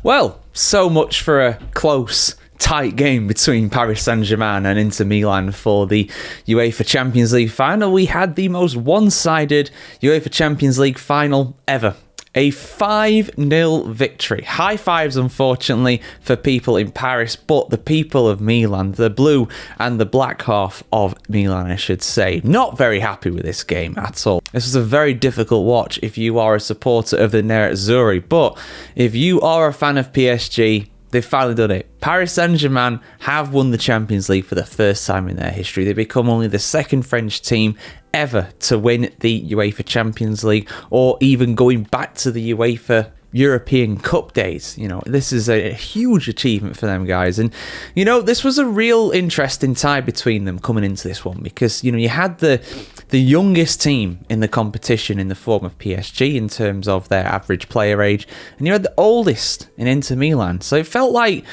Well, so much for a close, tight game between Paris Saint-Germain and Inter Milan for the UEFA Champions League final. We had the most one-sided UEFA Champions League final ever. A 5-0 victory. High fives, unfortunately, for people in Paris, but the people of Milan, the blue and the black half of Milan, I should say, not very happy with this game at all. This was a very difficult watch if you are a supporter of the Nerazzurri, but if you are a fan of PSG, they've finally done it. Paris Saint-Germain have won the Champions League for the first time in their history. They become only the second French team ever to win the UEFA Champions League, or even going back to the UEFA European Cup days. You know, this is a huge achievement for them guys. And, you know, this was a real interesting tie between them coming into this one because, you know, you had the youngest team in the competition in the form of PSG in terms of their average player age, and you had the oldest in Inter Milan. So it felt like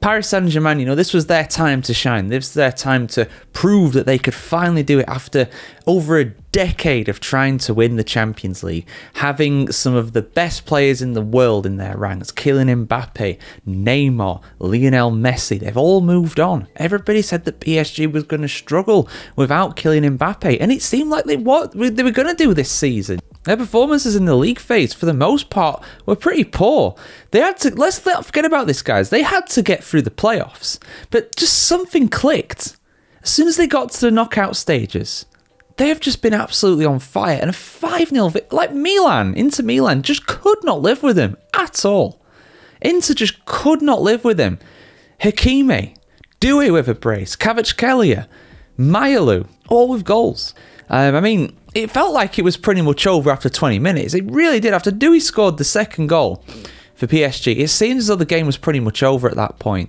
Paris Saint-Germain, you know, this was their time to shine. This was their time to prove that they could finally do it after over a decade of trying to win the Champions League, having some of the best players in the world in their ranks. Kylian Mbappe, Neymar, Lionel Messi, they've all moved on. Everybody said that PSG was going to struggle without Kylian Mbappe, and it seemed like they were going to do this season. Their performances in the league phase, for the most part, were pretty poor. They had to, let's not forget about this, guys. They had to get through the playoffs, but just something clicked. As soon as they got to the knockout stages, they have just been absolutely on fire. And a 5-0, like Milan, Inter Milan, just could not live with them at all. Inter just could not live with them. Hakimi, Doué with a brace, Kvaratskhelia, Mayalu, all with goals. I mean, it felt like it was pretty much over after 20 minutes. It really did. After Doué scored the second goal for PSG, it seemed as though the game was pretty much over at that point.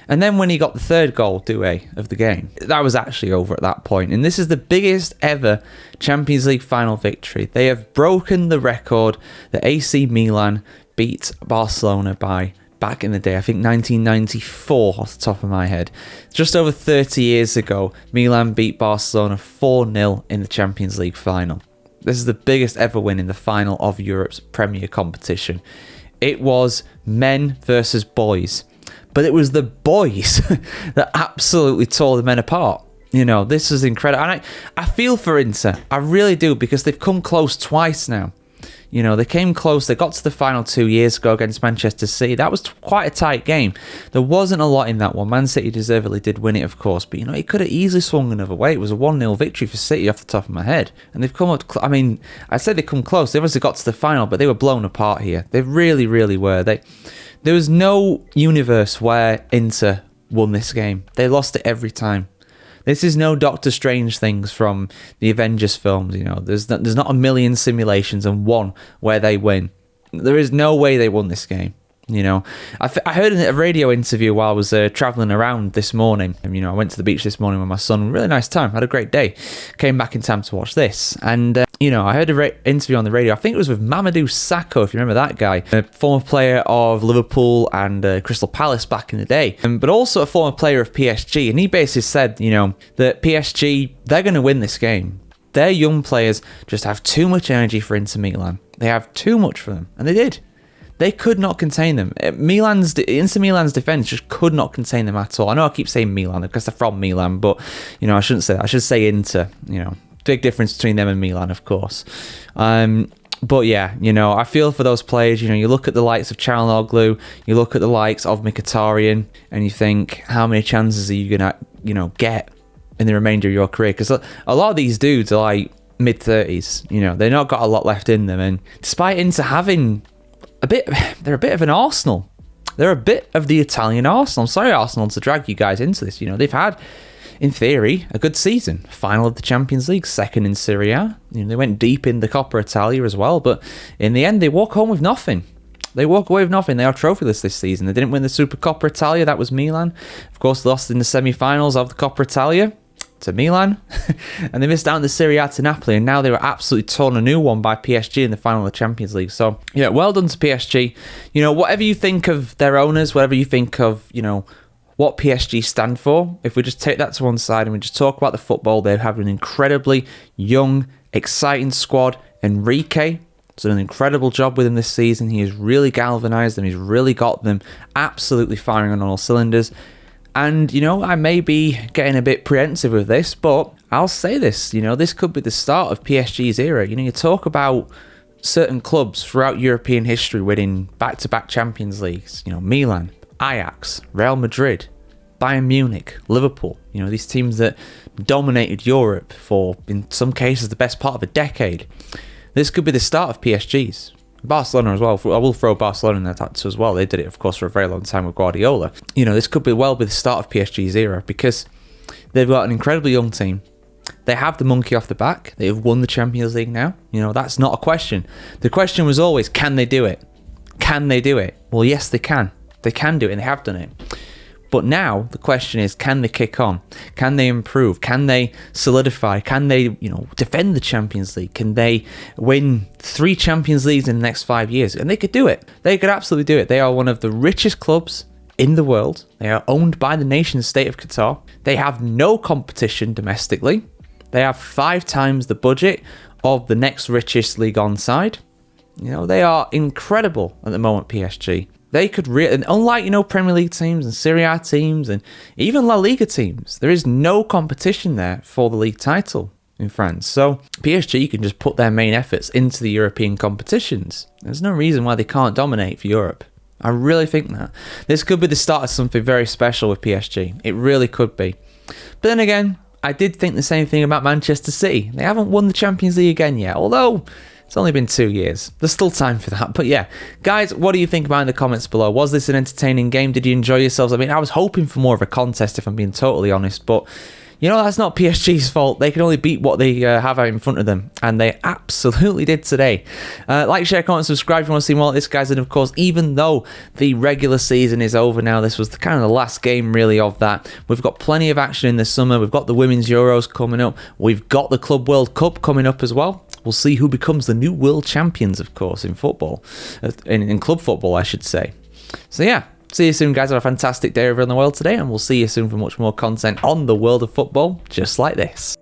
And then when he got the third goal, Doué, of the game, that was actually over at that point. And this is the biggest ever Champions League final victory. They have broken the record that AC Milan beat Barcelona by back in the day. I think 1994 off the top of my head. Just over 30 years ago, Milan beat Barcelona 4-0 in the Champions League final. This is the biggest ever win in the final of Europe's premier competition. It was men versus boys. But it was the boys that absolutely tore the men apart. You know, this is incredible. And I feel for Inter. I really do, because they've come close twice now. You know, they came close. They got to the final 2 years ago against Manchester City. That was quite a tight game. There wasn't a lot in that one. Man City deservedly did win it, of course. But, you know, it could have easily swung another way. It was a 1-0 victory for City off the top of my head. And they've come up... I mean, I said they come close. They obviously got to the final, but they were blown apart here. They really, really were. There was no universe where Inter won this game. They lost it every time. This is no Doctor Strange things from the Avengers films. You know, there's not a million simulations and one where they win. There is no way they won this game. You know, I heard in a radio interview while I was traveling around this morning. You know, I went to the beach this morning with my son. Really nice time. Had a great day. Came back in time to watch this. And, you know, I heard an interview on the radio. I think it was with Mamadou Sakho, if you remember that guy. A former player of Liverpool and Crystal Palace back in the day. But also a former player of PSG. And he basically said, you know, that PSG, they're going to win this game. Their young players just have too much energy for Inter Milan. They have too much for them. And they did. They could not contain them. Inter Milan's defence just could not contain them at all. I know I keep saying Milan because they're from Milan, but, you know, I shouldn't say that. I should say Inter, you know. Big difference between them and Milan, of course. But yeah, you know, I feel for those players. You know, you look at the likes of Çalhanoğlu, you look at the likes of Mkhitaryan, and you think, how many chances are you going to, you know, get in the remainder of your career? Because a lot of these dudes are like mid-30s. You know, they've not got a lot left in them. And despite Inter having... they're a bit of an Arsenal. They're a bit of the Italian Arsenal. I'm sorry, Arsenal, to drag you guys into this. You know, they've had, in theory, a good season. Final of the Champions League, second in Serie A. You know, they went deep in the Coppa Italia as well, but in the end, they walk home with nothing. They walk away with nothing. They are trophyless this season. They didn't win the Super Coppa Italia. That was Milan. Of course, they lost in the semi-finals of the Coppa Italia to Milan, and they missed out on the Serie A to Napoli, and now they were absolutely torn a new one by PSG in the final of the Champions League. So yeah, well done to PSG. You know, whatever you think of their owners, whatever you think of, you know, what PSG stand for, if we just take that to one side and we just talk about the football, they have an incredibly young, exciting squad. Enrique, He's done an incredible job with them this season. He has really galvanised them. He's really got them absolutely firing on all cylinders. And, I may be getting a bit preemptive with this, but I'll say this, this could be the start of PSG's era. You talk about certain clubs throughout European history winning back-to-back Champions Leagues. Milan, Ajax, Real Madrid, Bayern Munich, Liverpool. These teams that dominated Europe for, in some cases, the best part of a decade. This could be the start of PSG's. Barcelona as well. I will throw Barcelona in that as well. They did it, of course, for a very long time with Guardiola. This could be the start of PSG's era because they've got an incredibly young team. They have the monkey off the back. They have won the Champions League now. That's not a question. The question was always, can they do it? Can they do it? Well, yes, they can. They can do it, and they have done it. But now the question is, can they kick on? Can they improve? Can they solidify? Can they, defend the Champions League? Can they win 3 Champions Leagues in the next 5 years? And they could do it. They could absolutely do it. They are one of the richest clubs in the world. They are owned by the nation state of Qatar. They have no competition domestically. They have 5 times the budget of the next richest Ligue 1 side. They are incredible at the moment, PSG. They could and unlike, Premier League teams and Serie A teams and even La Liga teams, there is no competition there for the league title in France. So PSG can just put their main efforts into the European competitions. There's no reason why they can't dominate for Europe. I really think that. This could be the start of something very special with PSG. It really could be. But then again, I did think the same thing about Manchester City. They haven't won the Champions League again yet, although it's only been 2 years. There's still time for that. But yeah, guys, what do you think about in the comments below? Was this an entertaining game? Did you enjoy yourselves? I mean, I was hoping for more of a contest, if I'm being totally honest, but that's not PSG's fault. They can only beat what they have out in front of them, and they absolutely did today. Like, share, comment, subscribe if you want to see more like this, guys. And of course, even though the regular season is over now, this was kind of the last game really of that. We've got plenty of action in the summer. We've got the Women's Euros coming up. We've got the Club World Cup coming up as well. We'll see who becomes the new world champions, of course, in football, in club football, I should say. So yeah. See you soon, guys. Have a fantastic day over in the world today, and we'll see you soon for much more content on the world of football just like this.